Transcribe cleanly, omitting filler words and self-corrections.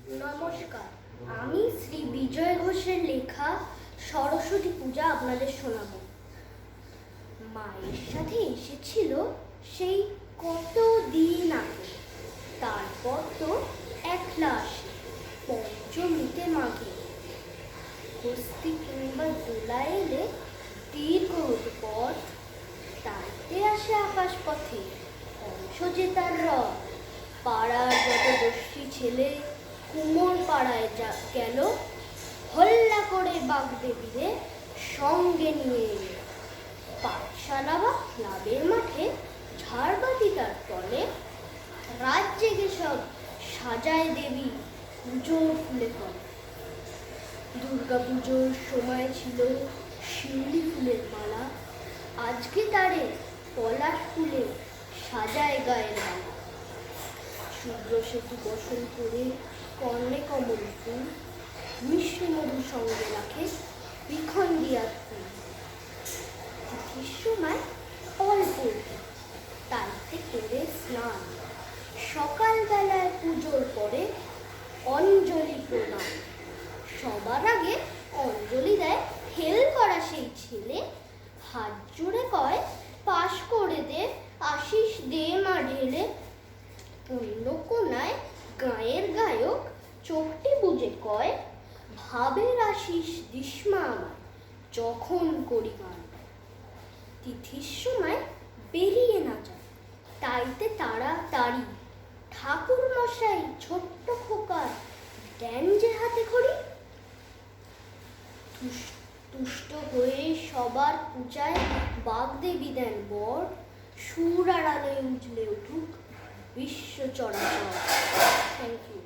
নমস্কার, আমি শ্রী বিজয় ঘোষের লেখা সরস্বতী পূজা আপনাদের শোনাবো। মায়ের সাথে এসেছিল সেই কত দিন আগে, তারপর তো একলা আসে পঞ্চমীতে মাকে। হস্তি কিংবা দোলা এলে দীর্ঘ পথ, তাইতে আসে আকাশ পথে অংশ জেতার রথ। পাড়ার যত দস্যি ছেলে কুমোর পাড়ায় গেল, হল্লা করে বাগদেবীরে সঙ্গে নিয়ে এলো। পাঠশালা বা ক্লাবের মাঠে ঝাড়বাতিটার তলে রাত জেগে সব সাজায় দেবী পুজোর ফুলে ফলে। দুর্গা পুজোর সময় ছিল শিউলি ফুলের মালা, আজকে তারে পলাশ ফুলে সাজায় গায়ের মালা। শুভ্র সেতু বসন করে কর্ণে কমল ফুল, মিষ্টি মধুর সঙ্গে রাখে বিখন্ডিয়ার ফুল। তিথির সময় অল্প তাইতে করে স্নান, সকালবেলায় পুজোর পরে অঞ্জলি প্রণাম। সবার আগে অঞ্জলি দেয় ফেল করা সেই ছেলে, হাত জুড়ে কয় পাশ করে দে, আশিস দে মা ঢেলে। অন্য কোনায় গায়ের গায়ক চোখটি বুঝে কয়, ভাবের আশিস দিসমা আমার যখন করি গান। তিথির সময় বেরিয়ে না যায় তাইতে তাড়াতাড়ি, ঠাকুর মশাই ছোট্ট খোকার দেন যে হাতে খড়ি। তুষ্ট হয়ে সবার পূজায় বাগদেবী দেন বর, সুর আর আলোয় উঠলে উঠুক বিশ্ব চরাচর। Thank you.